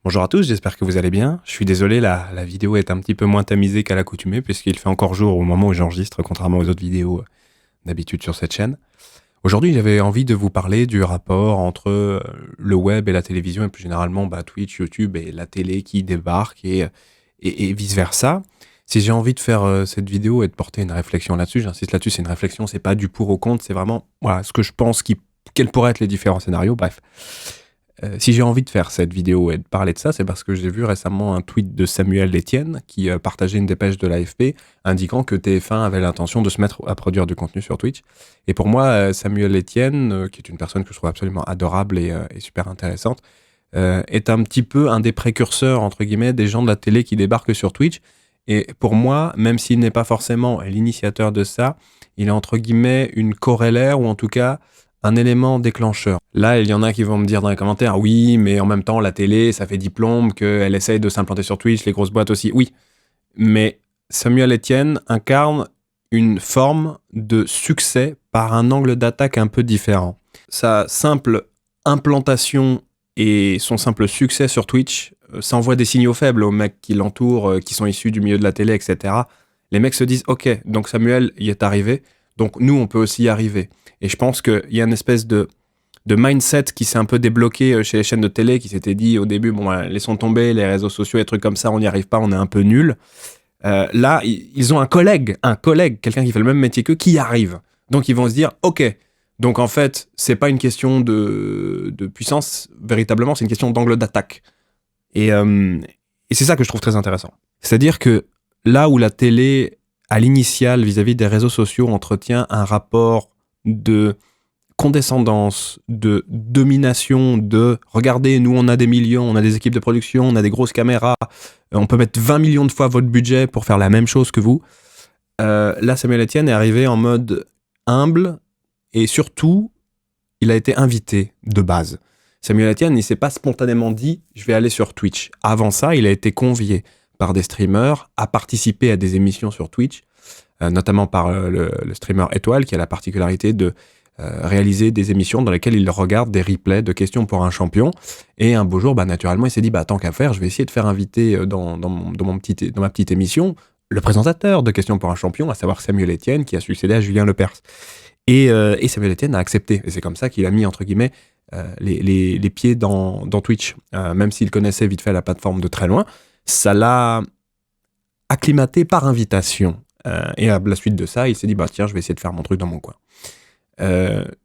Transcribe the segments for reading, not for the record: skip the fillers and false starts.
Bonjour à tous, j'espère que vous allez bien. Je suis désolé, la vidéo est un petit peu moins tamisée qu'à l'accoutumée puisqu'il fait encore jour au moment où j'enregistre, contrairement aux autres vidéos d'habitude sur cette chaîne. Aujourd'hui, j'avais envie de vous parler du rapport entre le web et la télévision et plus généralement Twitch, YouTube et la télé qui débarque et vice-versa. Si j'ai envie de faire cette vidéo et de porter une réflexion là-dessus, j'insiste là-dessus, c'est une réflexion, c'est pas du pour ou contre, c'est vraiment ce que je pense quels pourraient être les différents scénarios, bref. Si j'ai envie de faire cette vidéo et de parler de ça, c'est parce que j'ai vu récemment un tweet de Samuel Etienne qui partageait une dépêche de l'AFP indiquant que TF1 avait l'intention de se mettre à produire du contenu sur Twitch. Et pour moi, Samuel Etienne, qui est une personne que je trouve absolument adorable et super intéressante, est un petit peu un des précurseurs, entre guillemets, des gens de la télé qui débarquent sur Twitch. Et pour moi, même s'il n'est pas forcément l'initiateur de ça, il est entre guillemets une corollaire ou en tout cas un élément déclencheur. Là, il y en a qui vont me dire dans les commentaires, oui, mais en même temps, la télé, ça fait diplôme, qu'elle essaye de s'implanter sur Twitch, les grosses boîtes aussi. Oui, mais Samuel Etienne incarne une forme de succès par un angle d'attaque un peu différent. Sa simple implantation et son simple succès sur Twitch s'envoient des signaux faibles aux mecs qui l'entourent, qui sont issus du milieu de la télé, etc. Les mecs se disent, ok, donc Samuel y est arrivé, donc nous, on peut aussi y arriver. Et je pense qu'il y a une espèce de mindset qui s'est un peu débloqué chez les chaînes de télé, qui s'était dit au début, laissons tomber les réseaux sociaux, les trucs comme ça, on n'y arrive pas, on est un peu nul. Là, ils ont un collègue, quelqu'un qui fait le même métier qu'eux, qui y arrive. Donc ils vont se dire, ok, donc en fait, c'est pas une question de puissance, véritablement, c'est une question d'angle d'attaque. Et c'est ça que je trouve très intéressant. C'est-à-dire que là où la télé, à l'initiale, vis-à-vis des réseaux sociaux, entretient un rapport de condescendance, de domination, de « regardez, nous on a des millions, on a des équipes de production, on a des grosses caméras, on peut mettre 20 millions de fois votre budget pour faire la même chose que vous ». Là, Samuel Etienne est arrivé en mode humble et surtout, il a été invité de base. Samuel Etienne, il s'est pas spontanément dit « je vais aller sur Twitch ». Avant ça, il a été convié par des streamers à participer à des émissions sur Twitch, notamment par le streamer Étoile, qui a la particularité de réaliser des émissions dans lesquelles il regarde des replays de questions pour un champion. Et un beau jour, naturellement, il s'est dit, tant qu'à faire, je vais essayer de faire inviter dans ma petite émission le présentateur de questions pour un champion, à savoir Samuel Etienne, qui a succédé à Julien Lepers. Et Samuel Etienne a accepté. Et c'est comme ça qu'il a mis, entre guillemets, les pieds dans Twitch. Même s'il connaissait vite fait la plateforme de très loin, ça l'a acclimaté par invitation. Et à la suite de ça, il s'est dit, tiens, je vais essayer de faire mon truc dans mon coin.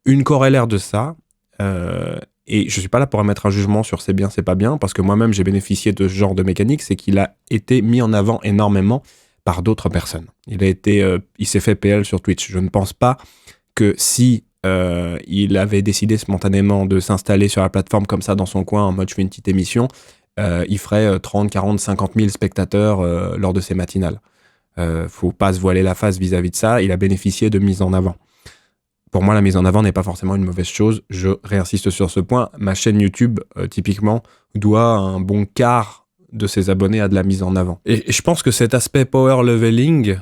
Une corollaire de ça, et je suis pas là pour émettre un jugement sur c'est bien, c'est pas bien, parce que moi-même j'ai bénéficié de ce genre de mécanique, c'est qu'il a été mis en avant énormément par d'autres personnes. Il s'est fait PL sur Twitch. Je ne pense pas que si il avait décidé spontanément de s'installer sur la plateforme comme ça dans son coin, en mode je fais une petite émission, il ferait 30, 40, 50 000 spectateurs lors de ses matinales. Faut pas se voiler la face vis-à-vis de ça, il a bénéficié de mise en avant. Pour moi, la mise en avant n'est pas forcément une mauvaise chose. Je réinsiste sur ce point. Ma chaîne YouTube, typiquement, doit un bon quart de ses abonnés à de la mise en avant. Et je pense que cet aspect power leveling,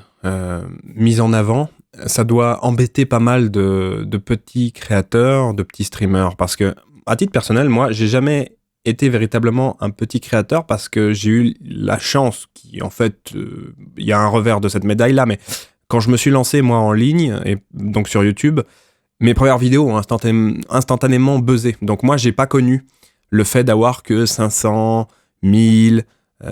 mise en avant, ça doit embêter pas mal de petits créateurs, de petits streamers. Parce que, à titre personnel, moi, j'ai jamais été véritablement un petit créateur parce que j'ai eu la chance, en fait, il y a un revers de cette médaille-là, mais quand je me suis lancé, moi, en ligne, et donc sur YouTube, mes premières vidéos ont instantanément buzzé. Donc moi, j'ai pas connu le fait d'avoir que 500, 1000,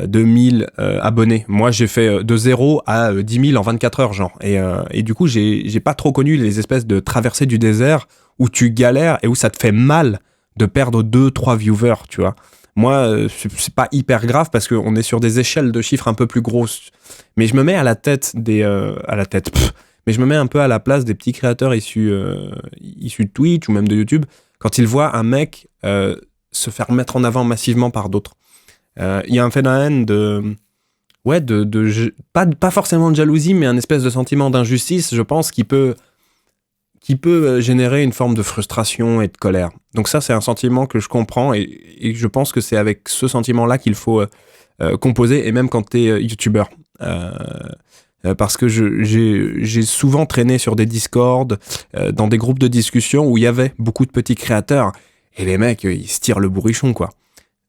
2000 abonnés. Moi, j'ai fait de 0 à 10 000 en 24 heures, genre. Et du coup, j'ai pas trop connu les espèces de traversées du désert où tu galères et où ça te fait mal de perdre 2-3 viewers, tu vois. Moi, c'est pas hyper grave parce qu'on est sur des échelles de chiffres un peu plus grosses. Mais je me mets à la tête mais je me mets un peu à la place des petits créateurs issus de Twitch ou même de YouTube quand ils voient un mec se faire mettre en avant massivement par d'autres. Il y a un phénomène pas forcément de jalousie, mais un espèce de sentiment d'injustice, je pense, qui peut générer une forme de frustration et de colère. Donc ça, c'est un sentiment que je comprends et je pense que c'est avec ce sentiment-là qu'il faut composer, et même quand t'es youtubeur. Parce que j'ai souvent traîné sur des Discord, dans des groupes de discussion où il y avait beaucoup de petits créateurs, et les mecs, ils se tirent le bourrichon, quoi.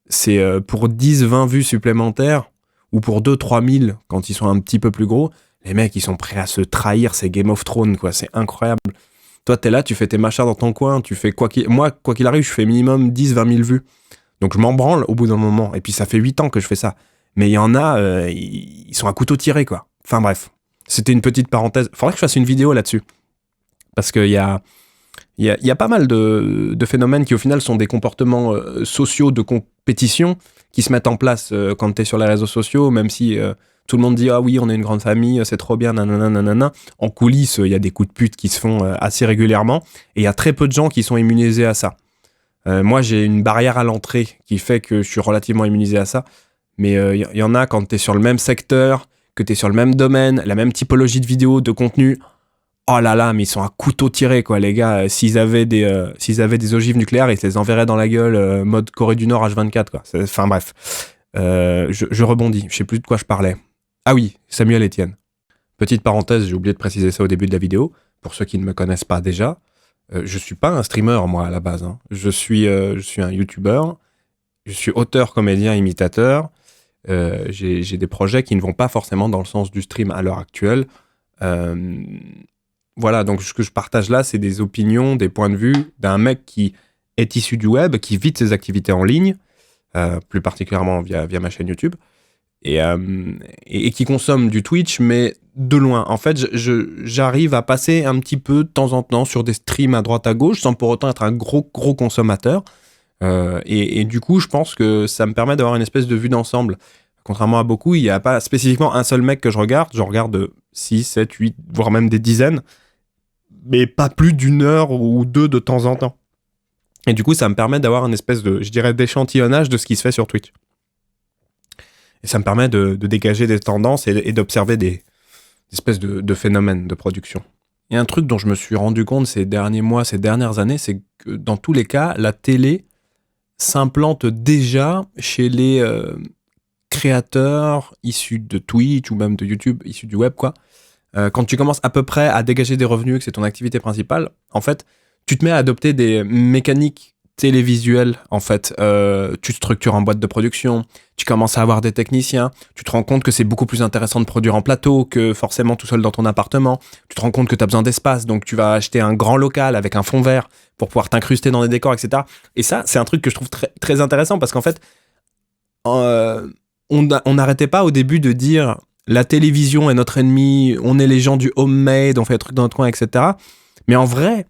c'est pour 10-20 vues supplémentaires, ou pour 2-3 000 quand ils sont un petit peu plus gros, les mecs, ils sont prêts à se trahir, c'est Game of Thrones, quoi, c'est incroyable. Toi, t'es là, tu fais tes machins dans ton coin, tu fais moi, quoi qu'il arrive, je fais minimum 10-20 000 vues. Donc je m'en branle au bout d'un moment, et puis ça fait 8 ans que je fais ça. Mais il y en a, ils sont à couteau tiré, quoi. Enfin bref, c'était une petite parenthèse. Faudrait que je fasse une vidéo là-dessus, parce qu'il y a pas mal de phénomènes qui au final sont des comportements sociaux de compétition qui se mettent en place quand tu es sur les réseaux sociaux, même si tout le monde dit « Ah oui, on est une grande famille, c'est trop bien, nanana, nanana ». En coulisses, il y a des coups de pute qui se font assez régulièrement, et il y a très peu de gens qui sont immunisés à ça. Moi, j'ai une barrière à l'entrée qui fait que je suis relativement immunisé à ça, mais il y en a quand tu es sur le même secteur, que tu es sur le même domaine, la même typologie de vidéos, de contenu. Oh là là, mais ils sont à couteau tiré, quoi, les gars. S'ils avaient des ogives nucléaires, ils se les enverraient dans la gueule, mode Corée du Nord H24, quoi. Enfin bref. Je rebondis, je sais plus de quoi je parlais. Ah oui, Samuel Etienne. Petite parenthèse, j'ai oublié de préciser ça au début de la vidéo. Pour ceux qui ne me connaissent pas déjà, je suis pas un streamer, moi, à la base. Hein. Je suis un YouTuber. Je suis auteur, comédien, imitateur. J'ai des projets qui ne vont pas forcément dans le sens du stream à l'heure actuelle. Voilà, donc ce que je partage là, c'est des opinions, des points de vue d'un mec qui est issu du web, qui vit de ses activités en ligne, plus particulièrement via ma chaîne YouTube, et qui consomme du Twitch, mais de loin. En fait, j'arrive à passer un petit peu de temps en temps sur des streams à droite à gauche, sans pour autant être un gros consommateur. Et du coup, je pense que ça me permet d'avoir une espèce de vue d'ensemble. Contrairement à beaucoup, il n'y a pas spécifiquement un seul mec que je regarde 6, 7, 8, voire même des dizaines, mais pas plus d'une heure ou deux de temps en temps. Et du coup, ça me permet d'avoir une espèce de, je dirais, d'échantillonnage de ce qui se fait sur Twitch. Et ça me permet de dégager des tendances et d'observer des espèces de phénomènes de production. Il y a un truc dont je me suis rendu compte ces derniers mois, ces dernières années, c'est que dans tous les cas, la télé s'implante déjà chez les créateurs issus de Twitch ou même de YouTube, issus du web, quoi. Quand tu commences à peu près à dégager des revenus, que c'est ton activité principale, en fait, tu te mets à adopter des mécaniques télévisuelles, en fait. Tu te structures en boîte de production, tu commences à avoir des techniciens, tu te rends compte que c'est beaucoup plus intéressant de produire en plateau que forcément tout seul dans ton appartement, tu te rends compte que tu as besoin d'espace, donc tu vas acheter un grand local avec un fond vert pour pouvoir t'incruster dans des décors, etc. Et ça, c'est un truc que je trouve très, très intéressant parce qu'en fait, on n'arrêtait pas au début de dire la télévision est notre ennemi, on est les gens du homemade, on fait des trucs dans notre coin, etc. Mais en vrai,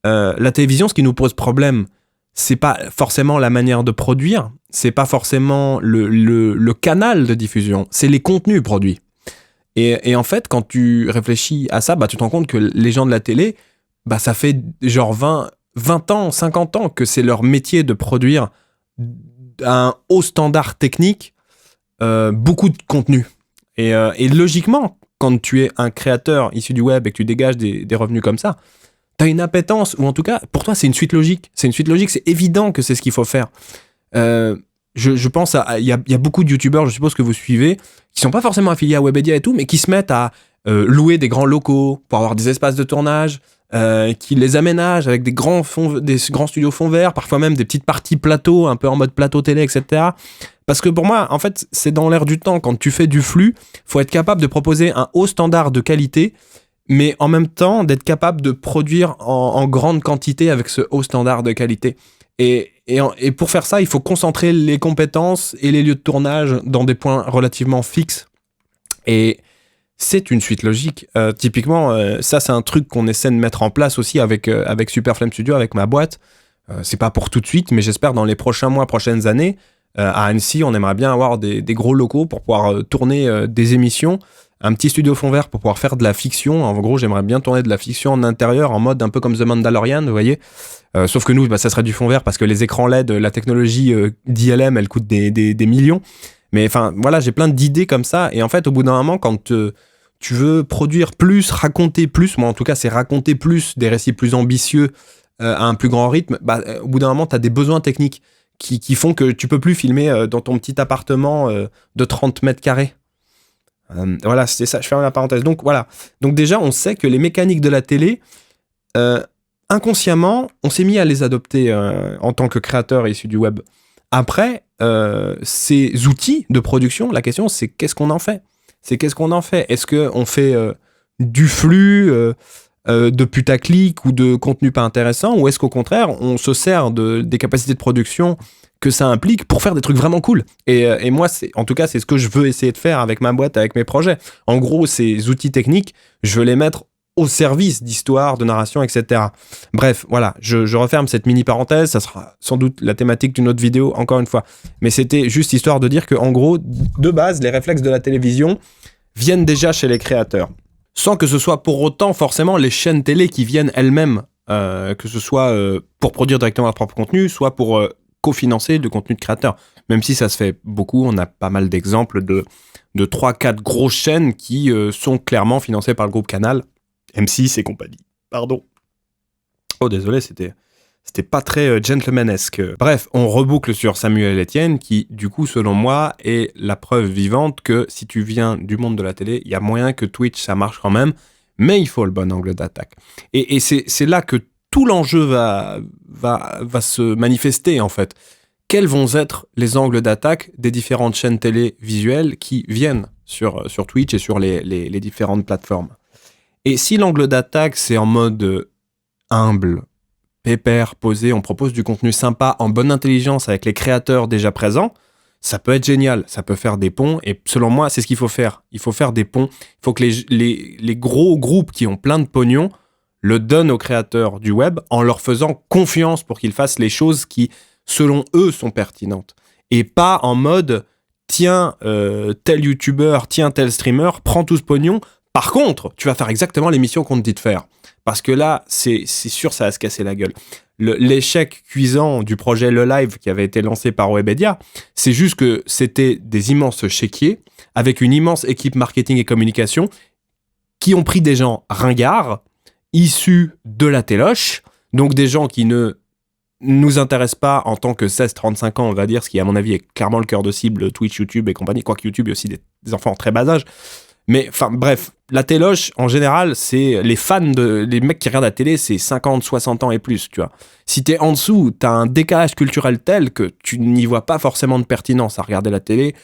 la télévision, ce qui nous pose problème, c'est pas forcément la manière de produire, c'est pas forcément le canal de diffusion, c'est les contenus produits. Et en fait, quand tu réfléchis à ça, bah, tu te rends compte que les gens de la télé, bah, ça fait genre 20 ans, 50 ans que c'est leur métier de produire un haut standard technique, beaucoup de contenu. Et logiquement, quand tu es un créateur issu du web et que tu dégages des revenus comme ça, t'as une appétence, ou en tout cas, pour toi, c'est une suite logique. C'est une suite logique, c'est évident que c'est ce qu'il faut faire. Je pense il y a beaucoup de youtubeurs, je suppose que vous suivez, qui sont pas forcément affiliés à Webedia et tout, mais qui se mettent à louer des grands locaux pour avoir des espaces de tournage, qui les aménagent avec des grands studios fond vert, parfois même des petites parties plateau, un peu en mode plateau télé, etc. Parce que pour moi, en fait, c'est dans l'air du temps. Quand tu fais du flux, faut être capable de proposer un haut standard de qualité, mais en même temps d'être capable de produire en grande quantité avec ce haut standard de qualité. Et pour faire ça, il faut concentrer les compétences et les lieux de tournage dans des points relativement fixes. Et c'est une suite logique. Typiquement, ça, c'est un truc qu'on essaie de mettre en place aussi avec Super Flame Studio, avec ma boîte. C'est pas pour tout de suite, mais j'espère dans les prochains mois, prochaines années, à Annecy, on aimerait bien avoir des gros locaux pour pouvoir tourner des émissions, un petit studio fond vert pour pouvoir faire de la fiction. En gros, j'aimerais bien tourner de la fiction en intérieur, en mode un peu comme The Mandalorian, vous voyez. Sauf que nous, bah, ça serait du fond vert parce que les écrans LED, la technologie d'ILM, elle coûte des millions. Mais enfin, voilà, j'ai plein d'idées comme ça. Et en fait, au bout d'un moment, quand tu veux produire plus, raconter plus, moi en tout cas, c'est raconter plus, des récits plus ambitieux à un plus grand rythme, bah, au bout d'un moment, tu as des besoins techniques qui font que tu peux plus filmer dans ton petit appartement de 30 mètres carrés. Voilà, c'était ça, je ferme la parenthèse. Donc voilà, donc déjà on sait que les mécaniques de la télé, inconsciemment, on s'est mis à les adopter en tant que créateur issu du web. Après, ces outils de production, la question c'est qu'est-ce qu'on en fait? Est-ce qu'on fait du flux de putaclic ou de contenu pas intéressant, ou est-ce qu'au contraire on se sert des capacités de production que ça implique pour faire des trucs vraiment cool? Et moi, en tout cas, c'est ce que je veux essayer de faire avec ma boîte, avec mes projets. En gros, ces outils techniques, je veux les mettre au service d'histoire, de narration, etc. Bref, voilà, je referme cette mini-parenthèse, ça sera sans doute la thématique d'une autre vidéo, encore une fois. Mais c'était juste histoire de dire que, en gros, de base, les réflexes de la télévision viennent déjà chez les créateurs. Sans que ce soit pour autant forcément les chaînes télé qui viennent elles-mêmes, que ce soit pour produire directement leur propre contenu, soit pour cofinancer du contenu de créateurs. Même si ça se fait beaucoup, on a pas mal d'exemples de 3-4 grosses chaînes qui sont clairement financées par le groupe Canal, M6 et compagnie. Pardon. Oh, désolé, c'était pas très gentlemanesque. Bref, on reboucle sur Samuel Etienne, qui, du coup, selon moi, est la preuve vivante que si tu viens du monde de la télé, il y a moyen que Twitch, ça marche quand même, mais il faut le bon angle d'attaque. Et c'est là que tout l'enjeu va se manifester, en fait. Quels vont être les angles d'attaque des différentes chaînes télévisuelles qui viennent sur Twitch et sur les différentes plateformes? Et si l'angle d'attaque, c'est en mode humble, pépère, posé, on propose du contenu sympa, en bonne intelligence avec les créateurs déjà présents, ça peut être génial, ça peut faire des ponts, et selon moi, c'est ce qu'il faut faire. Il faut faire des ponts, il faut que les gros groupes qui ont plein de pognon le donnent aux créateurs du web en leur faisant confiance pour qu'ils fassent les choses qui, selon eux, sont pertinentes. Et pas en mode, tiens, tel youtubeur, tiens, tel streamer, prends tout ce pognon. Par contre, tu vas faire exactement l'émission qu'on te dit de faire. Parce que là, c'est sûr, ça va se casser la gueule. L'échec cuisant du projet Le Live qui avait été lancé par Webedia, c'est juste que c'était des immenses chéquiers avec une immense équipe marketing et communication qui ont pris des gens ringards, issus de la téloche, donc des gens qui ne nous intéressent pas en tant que 16-35 ans, on va dire, ce qui à mon avis est clairement le cœur de cible Twitch, YouTube et compagnie, quoique YouTube, il y a aussi des enfants en très bas âge. Mais enfin bref, la téloche en général, c'est les fans les mecs qui regardent la télé, c'est 50, 60 ans et plus, tu vois. Si t'es en dessous, t'as un décalage culturel tel que tu n'y vois pas forcément de pertinence à regarder la télé,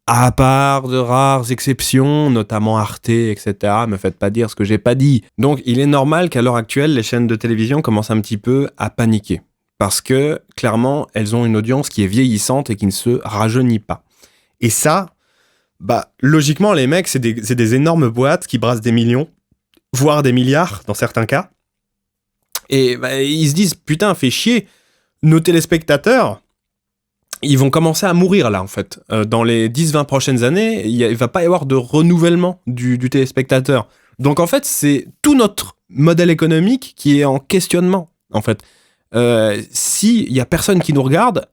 à part de rares exceptions, notamment Arte, etc. Me faites pas dire ce que j'ai pas dit. Donc il est normal qu'à l'heure actuelle, les chaînes de télévision commencent un petit peu à paniquer. Parce que, clairement, elles ont une audience qui est vieillissante et qui ne se rajeunit pas. Et ça, logiquement, les mecs, c'est des énormes boîtes qui brassent des millions, voire des milliards, dans certains cas. Et ils se disent, putain, fait chier, nos téléspectateurs, ils vont commencer à mourir, là, en fait. Dans les 10-20 prochaines années, il va pas y avoir de renouvellement du téléspectateur. Donc, en fait, c'est tout notre modèle économique qui est en questionnement, en fait. S'il y a personne qui nous regarde,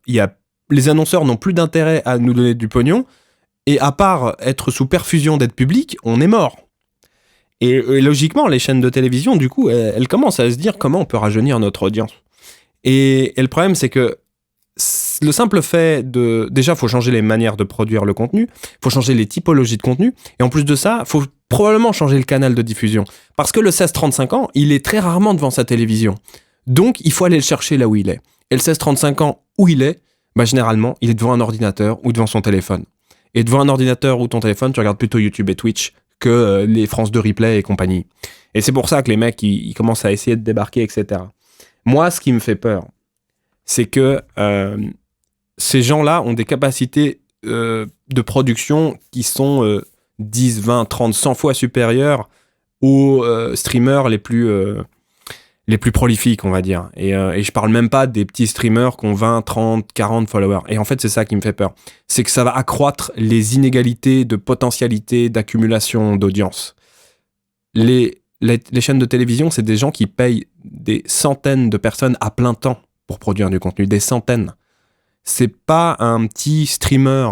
les annonceurs n'ont plus d'intérêt à nous donner du pognon, et à part être sous perfusion d'aide publique, on est mort. Et logiquement, les chaînes de télévision, du coup, elles commencent à se dire comment on peut rajeunir notre audience. Et le problème, c'est que le simple fait de... Déjà, il faut changer les manières de produire le contenu, il faut changer les typologies de contenu, et en plus de ça, il faut probablement changer le canal de diffusion. Parce que le 16-35 ans, il est très rarement devant sa télévision. Donc, il faut aller le chercher là où il est. Et le 16-35 ans, où il est, généralement, il est devant un ordinateur ou devant son téléphone. Et devant un ordinateur ou ton téléphone, tu regardes plutôt YouTube et Twitch que les France 2 Replay et compagnie. Et c'est pour ça que les mecs, ils commencent à essayer de débarquer, etc. Moi, ce qui me fait peur, c'est que ces gens-là ont des capacités de production qui sont 10, 20, 30, 100 fois supérieures aux streamers les plus prolifiques, on va dire. Et je parle même pas des petits streamers qui ont 20, 30, 40 followers. Et en fait, c'est ça qui me fait peur. C'est que ça va accroître les inégalités de potentialité d'accumulation d'audience. Les chaînes de télévision, c'est des gens qui payent des centaines de personnes à plein temps pour produire du contenu. Des centaines. C'est pas un petit streamer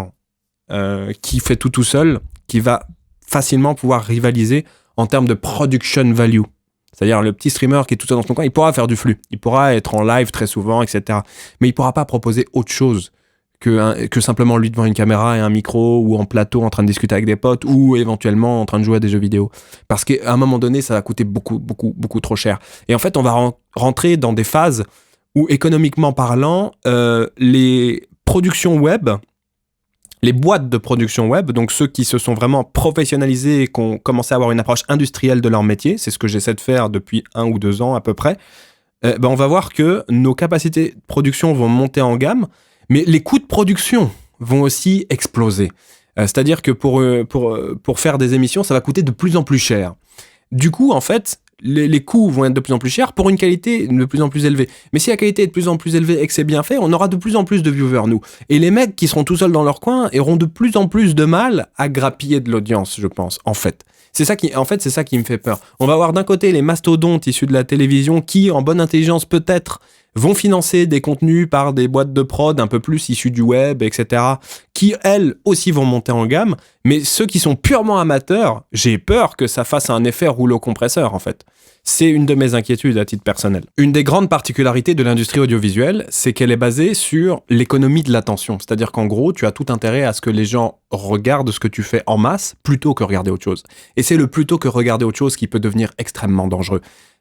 qui fait tout seul qui va facilement pouvoir rivaliser en termes de production value. C'est-à-dire le petit streamer qui est tout seul dans son coin, il pourra faire du flux, il pourra être en live très souvent, etc. Mais il pourra pas proposer autre chose que simplement lui devant une caméra et un micro, ou en plateau en train de discuter avec des potes, ou éventuellement en train de jouer à des jeux vidéo. Parce qu'à un moment donné, ça va coûter beaucoup, beaucoup, beaucoup trop cher. Et en fait, on va rentrer dans des phases où, économiquement parlant, les production web, les boîtes de production web, donc ceux qui se sont vraiment professionnalisés et qui ont commencé à avoir une approche industrielle de leur métier, c'est ce que j'essaie de faire depuis 1 ou 2 ans à peu près, on va voir que nos capacités de production vont monter en gamme, mais les coûts de production vont aussi exploser. C'est-à-dire que pour faire des émissions, ça va coûter de plus en plus cher. Du coup, en fait, les coûts vont être de plus en plus chers pour une qualité de plus en plus élevée. Mais si la qualité est de plus en plus élevée et que c'est bien fait, on aura de plus en plus de viewers, nous. Et les mecs qui seront tout seuls dans leur coin auront de plus en plus de mal à grappiller de l'audience, je pense, en fait. C'est ça qui me fait peur. On va avoir d'un côté les mastodontes issus de la télévision qui, en bonne intelligence peut-être, vont financer des contenus par des boîtes de prod un peu plus issues du web, etc., qui, elles, aussi vont monter en gamme. Mais ceux qui sont purement amateurs, j'ai peur que ça fasse un effet rouleau compresseur, en fait. C'est une de mes inquiétudes à titre personnel. Une des grandes particularités de l'industrie audiovisuelle, c'est qu'elle est basée sur l'économie de l'attention. C'est-à-dire qu'en gros, tu as tout intérêt à ce que les gens regardent ce que tu fais en masse plutôt que regarder autre chose. Et c'est le plutôt que regarder autre chose qui peut devenir extrêmement dangereux.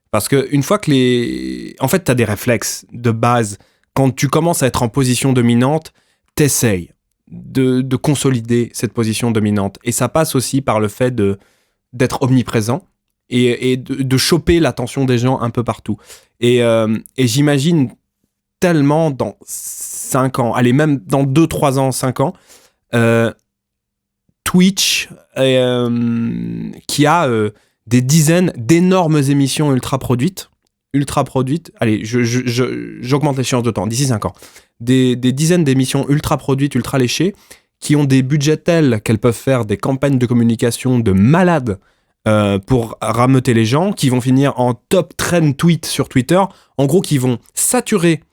Parce que une fois que en fait, tu as des réflexes de base. Quand tu commences à être en position dominante, t'essayes de consolider cette position dominante. Et ça passe aussi par le fait d'être omniprésent et de choper l'attention des gens un peu partout. Et j'imagine tellement dans 5 ans, allez, même dans 2, 3 ans, 5 ans, Twitch qui a des dizaines d'énormes émissions ultra produites. Allez, j'augmente l'échéance de temps, d'ici 5 ans. Des dizaines d'émissions ultra produites, ultra léchées, qui ont des budgets tels qu'elles peuvent faire des campagnes de communication de malades pour rameuter les gens, qui vont finir en top trend tweet sur Twitter, en gros qui vont saturer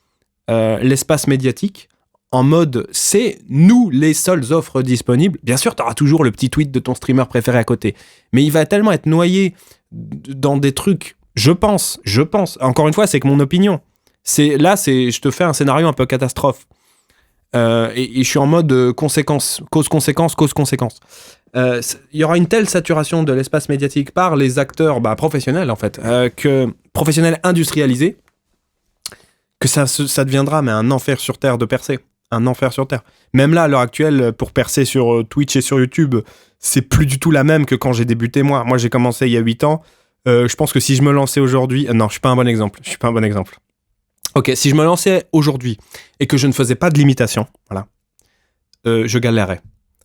l'espace médiatique en mode c'est nous les seules offres disponibles. Bien sûr, tu auras toujours le petit tweet de ton streamer préféré à côté, mais il va tellement être noyé dans des trucs, je pense, encore une fois, c'est que mon opinion. Je te fais un scénario un peu catastrophe. Et je suis en mode cause-conséquence. Il y aura une telle saturation de l'espace médiatique par les acteurs professionnels, en fait, professionnels industrialisés, que ça deviendra mais un enfer sur Terre de percer. Un enfer sur Terre. Même là, à l'heure actuelle, pour percer sur Twitch et sur YouTube, c'est plus du tout la même que quand j'ai débuté, moi. Moi, j'ai commencé il y a 8 ans. Je pense que si je me lançais aujourd'hui... non, je suis pas un bon exemple. Ok, si je me lançais aujourd'hui et que je ne faisais pas de limitation, voilà, je galérerais.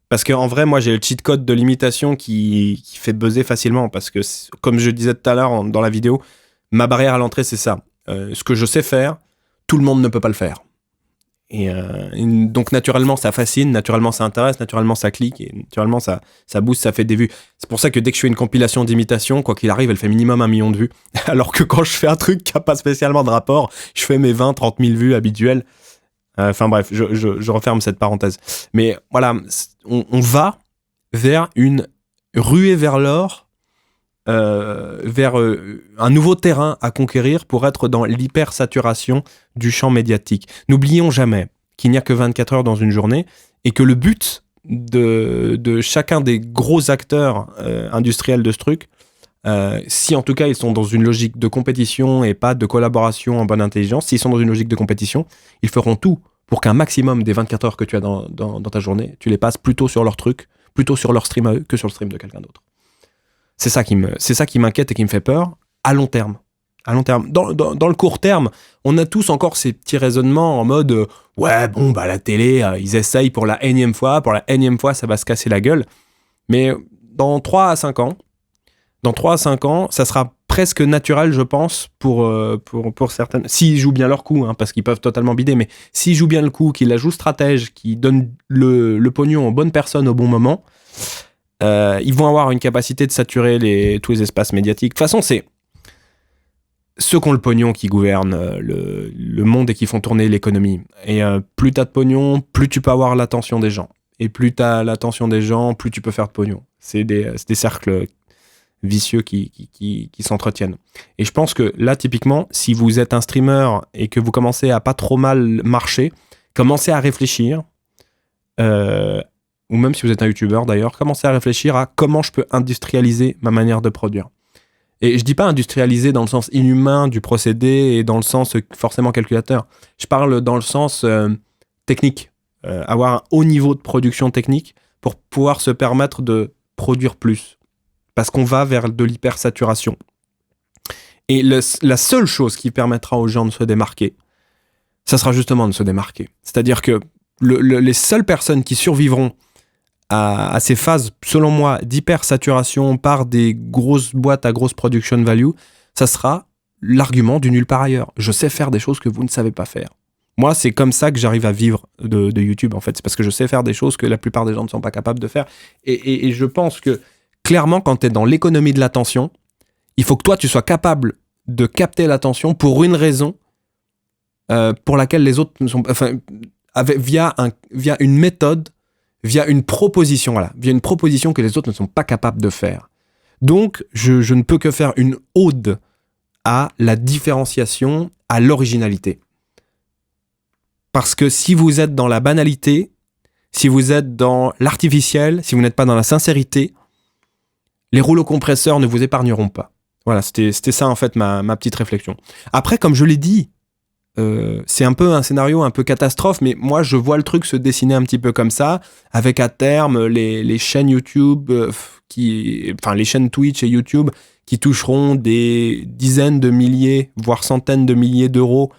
Parce qu'en vrai, moi, j'ai le cheat code de limitation qui fait buzzer facilement. Parce que, comme je disais tout à l'heure dans la vidéo, ma barrière à l'entrée, c'est ça. Ce que je sais faire, tout le monde ne peut pas le faire. Et donc naturellement ça fascine, naturellement ça intéresse, naturellement ça clique et naturellement ça booste, ça fait des vues. C'est pour ça que dès que je fais une compilation d'imitation, quoi qu'il arrive, elle fait minimum 1 million de vues. Alors que quand je fais un truc qui n'a pas spécialement de rapport, je fais mes 20-30 000 vues habituelles. Enfin bref, je referme cette parenthèse. Mais voilà, on va vers une ruée vers l'or, vers un nouveau terrain à conquérir pour être dans l'hypersaturation du champ médiatique. N'oublions jamais qu'il n'y a que 24 heures dans une journée et que le but de chacun des gros acteurs industriels de ce truc, si en tout cas ils sont dans une logique de compétition et pas de collaboration en bonne intelligence, s'ils sont dans une logique de compétition, ils feront tout pour qu'un maximum des 24 heures que tu as dans ta journée, tu les passes plutôt sur leur truc, plutôt sur leur stream à eux que sur le stream de quelqu'un d'autre. C'est ça qui m'inquiète et qui me fait peur à long terme. Dans le court terme, on a tous encore ces petits raisonnements en mode la télé, ils essayent pour la énième fois, ça va se casser la gueule. Mais dans 3 à 5 ans, ça sera presque naturel, je pense, pour certaines. S'ils jouent bien leur coup, parce qu'ils peuvent totalement bider, mais s'ils jouent bien le coup, qu'ils la jouent stratège, qu'ils donnent le pognon aux bonnes personnes au bon moment, ils vont avoir une capacité de saturer tous les espaces médiatiques. De toute façon, c'est ceux qui ont le pognon qui gouvernent le monde et qui font tourner l'économie. Et plus t'as de pognon, plus tu peux avoir l'attention des gens. Et plus t'as l'attention des gens, plus tu peux faire de pognon. C'est des cercles vicieux qui s'entretiennent. Et je pense que là, typiquement, si vous êtes un streamer et que vous commencez à pas trop mal marcher, commencez à réfléchir, ou même si vous êtes un youtubeur d'ailleurs, commencez à réfléchir à comment je peux industrialiser ma manière de produire. Et je dis pas industrialiser dans le sens inhumain du procédé et dans le sens forcément calculateur. Je parle dans le sens technique. avoir un haut niveau de production technique pour pouvoir se permettre de produire plus. Parce qu'on va vers de l'hypersaturation. Et la seule chose qui permettra aux gens de se démarquer, ça sera justement de se démarquer. C'est-à-dire que les seules personnes qui survivront à ces phases, selon moi, d'hypersaturation par des grosses boîtes à grosse production value, ça sera l'argument du nulle part ailleurs. Je sais faire des choses que vous ne savez pas faire. Moi, c'est comme ça que j'arrive à vivre de YouTube, en fait. C'est parce que je sais faire des choses que la plupart des gens ne sont pas capables de faire. Et je pense que, clairement, quand tu es dans l'économie de l'attention, il faut que toi, tu sois capable de capter l'attention pour une raison pour laquelle les autres ne sont pas... Enfin, via une méthode, via une proposition, voilà. Via une proposition que les autres ne sont pas capables de faire. Donc, je ne peux que faire une ode à la différenciation, à l'originalité. Parce que si vous êtes dans la banalité, si vous êtes dans l'artificiel, si vous n'êtes pas dans la sincérité, les rouleaux compresseurs ne vous épargneront pas. Voilà, c'était ça en fait ma petite réflexion. Après, comme je l'ai dit, c'est un peu un scénario un peu catastrophe, mais moi je vois le truc se dessiner un petit peu comme ça, avec à terme les chaînes YouTube, les chaînes Twitch et YouTube qui toucheront des dizaines de milliers, voire centaines de milliers d'euros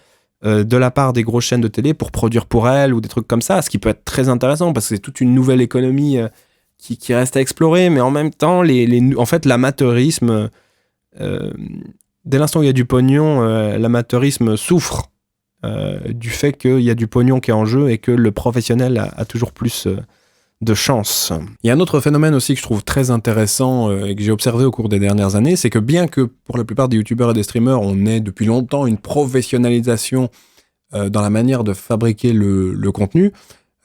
de la part des grosses chaînes de télé pour produire pour elles ou des trucs comme ça, ce qui peut être très intéressant parce que c'est toute une nouvelle économie qui reste à explorer, mais en même temps, en fait, l'amateurisme, dès l'instant où il y a du pognon, l'amateurisme souffre du fait qu'il y a du pognon qui est en jeu et que le professionnel a toujours plus de chance. Il y a un autre phénomène aussi que je trouve très intéressant et que j'ai observé au cours des dernières années, c'est que bien que pour la plupart des youtubeurs et des streamers, on ait depuis longtemps une professionnalisation dans la manière de fabriquer le contenu,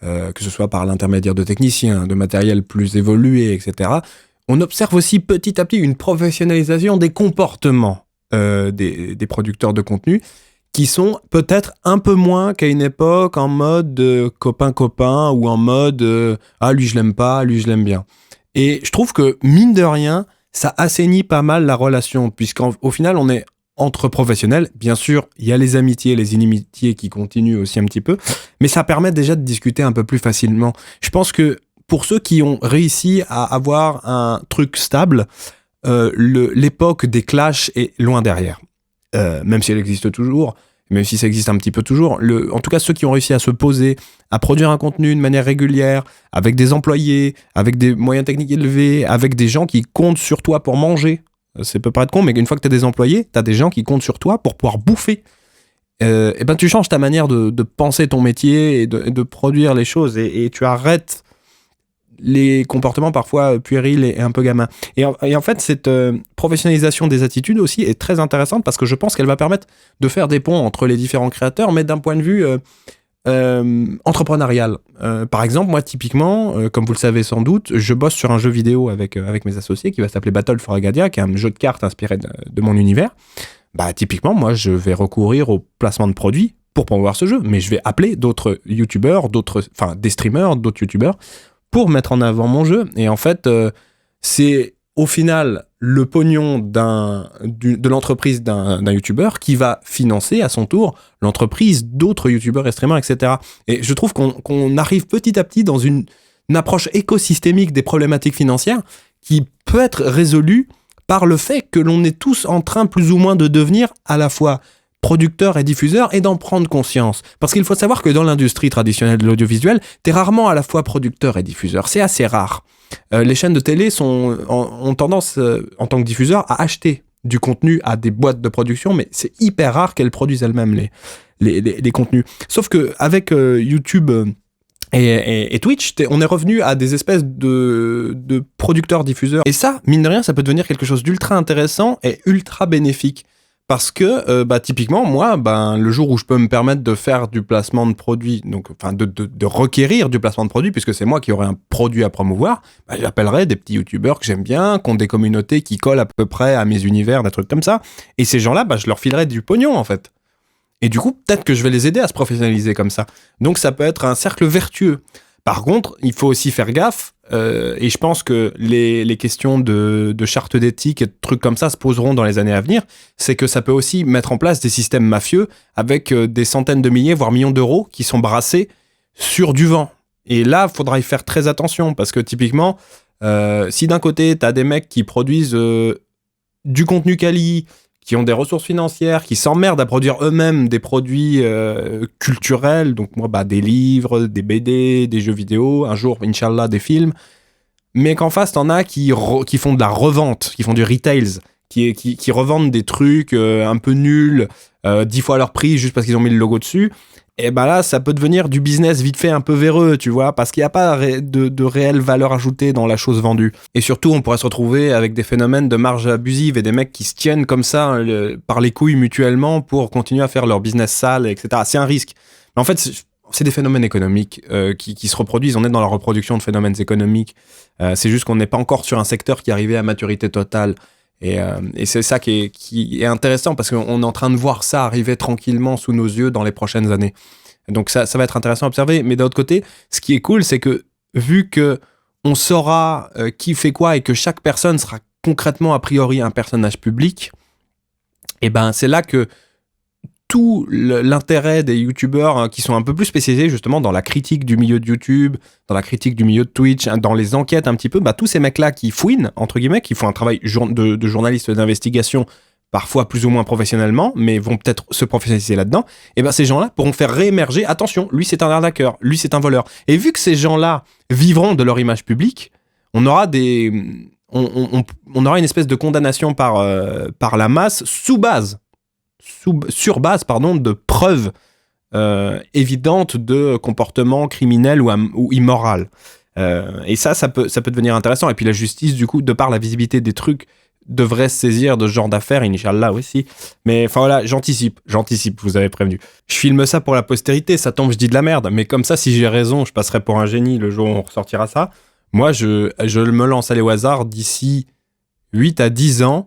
que ce soit par l'intermédiaire de techniciens, de matériel plus évolué, etc., on observe aussi petit à petit une professionnalisation des comportements des producteurs de contenu qui sont peut-être un peu moins qu'à une époque en mode copain-copain ou en mode ah lui je l'aime pas, lui je l'aime bien. Et je trouve que mine de rien, ça assainit pas mal la relation puisqu'au final on est entre professionnels. Bien sûr, il y a les amitiés, les inimitiés qui continuent aussi un petit peu, mais ça permet déjà de discuter un peu plus facilement. Je pense que pour ceux qui ont réussi à avoir un truc stable, l'époque des clashs est loin derrière. Même si elle existe toujours, même si ça existe un petit peu toujours, en tout cas ceux qui ont réussi à se poser, à produire un contenu de manière régulière, avec des employés, avec des moyens techniques élevés, avec des gens qui comptent sur toi pour manger. Ça peut paraître con, mais une fois que tu as des employés, tu as des gens qui comptent sur toi pour pouvoir bouffer. Et ben tu changes ta manière de penser ton métier et de produire les choses et tu arrêtes les comportements parfois puérils et un peu gamins. Et en fait, cette professionnalisation des attitudes aussi est très intéressante parce que je pense qu'elle va permettre de faire des ponts entre les différents créateurs, mais d'un point de vue entrepreneurial. Par exemple, moi, typiquement, comme vous le savez sans doute, je bosse sur un jeu vidéo avec mes associés qui va s'appeler Battle for Agadia, qui est un jeu de cartes inspiré de mon univers. Bah, typiquement, moi, je vais recourir au placement de produits pour promouvoir ce jeu, mais je vais appeler d'autres youtubeurs, des streamers, d'autres youtubeurs, pour mettre en avant mon jeu. Et en fait, c'est au final le pognon de l'entreprise d'un youtubeur qui va financer à son tour l'entreprise d'autres youtubeurs et streamers, etc. Et je trouve qu'on arrive petit à petit dans une approche écosystémique des problématiques financières qui peut être résolue par le fait que l'on est tous en train plus ou moins de devenir à la fois producteur et diffuseur et d'en prendre conscience. Parce qu'il faut savoir que dans l'industrie traditionnelle de l'audiovisuel, t'es rarement à la fois producteur et diffuseur. C'est assez rare. Les chaînes de télé ont tendance, en tant que diffuseur, à acheter du contenu à des boîtes de production, mais c'est hyper rare qu'elles produisent elles-mêmes les contenus. Sauf qu'avec YouTube et Twitch, on est revenu à des espèces de producteurs-diffuseurs. Et ça, mine de rien, ça peut devenir quelque chose d'ultra intéressant et ultra bénéfique. Parce que, typiquement, moi, le jour où je peux me permettre de faire du placement de produits, donc, enfin, de requérir du placement de produits, puisque c'est moi qui aurai un produit à promouvoir, j'appellerai des petits youtubeurs que j'aime bien, qui ont des communautés qui collent à peu près à mes univers, des trucs comme ça. Et ces gens-là, je leur filerai du pognon, en fait. Et du coup, peut-être que je vais les aider à se professionnaliser comme ça. Donc, ça peut être un cercle vertueux. Par contre, il faut aussi faire gaffe, et je pense que les questions de charte d'éthique et de trucs comme ça se poseront dans les années à venir, c'est que ça peut aussi mettre en place des systèmes mafieux avec des centaines de milliers, voire millions d'euros qui sont brassés sur du vent. Et là, il faudra y faire très attention parce que typiquement, si d'un côté, tu as des mecs qui produisent du contenu quali, qui ont des ressources financières, qui s'emmerdent à produire eux-mêmes des produits culturels, donc moi, des livres, des BD, des jeux vidéo, un jour, Inch'Allah, des films, mais qu'en face, t'en as qui font de la revente, qui font du retails, qui revendent des trucs un peu nuls, 10 fois leur prix juste parce qu'ils ont mis le logo dessus. Et là, ça peut devenir du business vite fait un peu véreux, tu vois, parce qu'il n'y a pas de réelle valeur ajoutée dans la chose vendue. Et surtout, on pourrait se retrouver avec des phénomènes de marge abusive et des mecs qui se tiennent comme ça par les couilles mutuellement pour continuer à faire leur business sale, etc. C'est un risque. Mais en fait, c'est des phénomènes économiques qui se reproduisent. On est dans la reproduction de phénomènes économiques. C'est juste qu'on n'est pas encore sur un secteur qui est arrivé à maturité totale. Et c'est ça qui est intéressant parce qu'on est en train de voir ça arriver tranquillement sous nos yeux dans les prochaines années. Donc ça va être intéressant à observer. Mais d'un autre côté, ce qui est cool, c'est que vu que on saura qui fait quoi et que chaque personne sera concrètement a priori un personnage public, et c'est là que tout l'intérêt des youtubeurs qui sont un peu plus spécialisés justement dans la critique du milieu de YouTube, dans la critique du milieu de Twitch, dans les enquêtes un petit peu, tous ces mecs-là qui fouinent, entre guillemets, qui font un travail de journaliste d'investigation, parfois plus ou moins professionnellement, mais vont peut-être se professionnaliser là-dedans, et ces gens-là pourront faire réémerger, attention, lui c'est un arnaqueur, lui c'est un voleur. Et vu que ces gens-là vivront de leur image publique, on aura on aura une espèce de condamnation par la masse sur base de preuves évidentes de comportement criminel ou immoral. Et ça peut devenir intéressant. Et puis la justice, du coup, de par la visibilité des trucs, devrait se saisir de ce genre d'affaires, Inch'Allah aussi. Mais enfin voilà, j'anticipe, vous avez prévenu. Je filme ça pour la postérité, ça tombe, je dis de la merde. Mais comme ça, si j'ai raison, je passerai pour un génie le jour où on ressortira ça. Moi, je me lance aller au hasard d'ici 8 à 10 ans.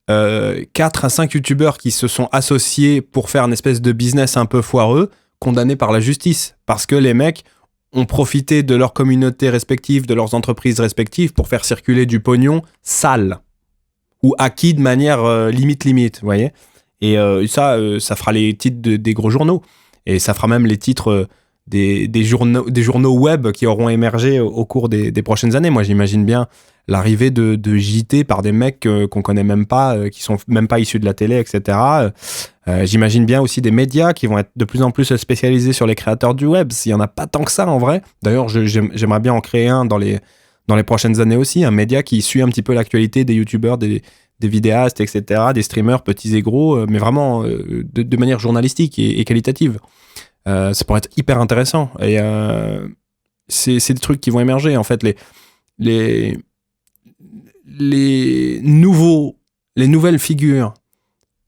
4 à 5 youtubeurs qui se sont associés pour faire une espèce de business un peu foireux, condamnés par la justice. Parce que les mecs ont profité de leur communauté respective, de leurs entreprises respectives pour faire circuler du pognon sale. Ou acquis de manière limite, vous voyez. Et ça fera les titres des gros journaux. Et ça fera même les titres des journaux web qui auront émergé au cours des prochaines années. Moi, j'imagine bien l'arrivée de JT par des mecs qu'on connaît même pas, qui sont même pas issus de la télé, etc. J'imagine bien aussi des médias qui vont être de plus en plus spécialisés sur les créateurs du web. S'il y en a pas tant que ça, en vrai. D'ailleurs, j'aimerais bien en créer un dans les prochaines années aussi, un média qui suit un petit peu l'actualité des youtubeurs, des vidéastes, etc., des streamers, petits et gros, mais vraiment de manière journalistique et qualitative. Ça pourrait être hyper intéressant. Et c'est des trucs qui vont émerger, en fait. Les nouvelles figures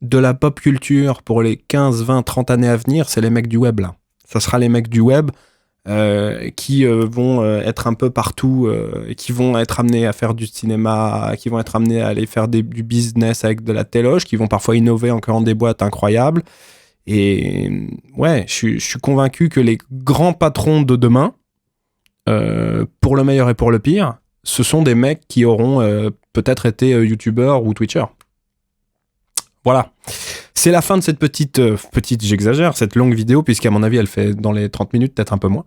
de la pop culture pour les 15, 20, 30 années à venir, c'est les mecs du web, là. Ça sera les mecs du web qui vont être un peu partout, et qui vont être amenés à faire du cinéma, qui vont être amenés à aller faire du business avec de la téloge, qui vont parfois innover en créant des boîtes incroyables. Et ouais, je suis convaincu que les grands patrons de demain, pour le meilleur et pour le pire, ce sont des mecs qui auront peut-être été youtubeurs ou twitchers. Voilà. C'est la fin de cette petite, j'exagère, cette longue vidéo, puisqu'à mon avis, elle fait dans les 30 minutes, peut-être un peu moins.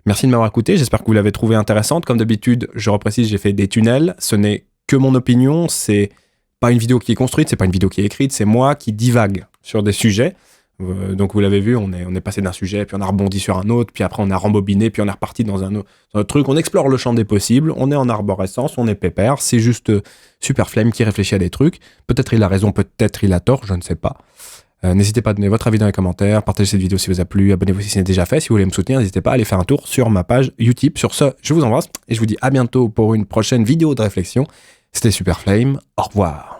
Merci de m'avoir écouté, j'espère que vous l'avez trouvée intéressante. Comme d'habitude, je reprécise, j'ai fait des tunnels. Ce n'est que mon opinion, c'est pas une vidéo qui est construite, c'est pas une vidéo qui est écrite, c'est moi qui divague sur des sujets. Donc vous l'avez vu, on est passé d'un sujet, puis on a rebondi sur un autre, puis après on a rembobiné, puis on est reparti dans un autre truc. On explore le champ des possibles, on est en arborescence, on est pépère, c'est juste Superflame qui réfléchit à des trucs. Peut-être il a raison, peut-être il a tort, je ne sais pas. N'hésitez pas à donner votre avis dans les commentaires, partagez cette vidéo si vous a plu, abonnez-vous si ce n'est déjà fait. Si vous voulez me soutenir, n'hésitez pas à aller faire un tour sur ma page Utip. Sur ce, je vous embrasse et je vous dis à bientôt pour une prochaine vidéo de réflexion. C'était Superflame, au revoir.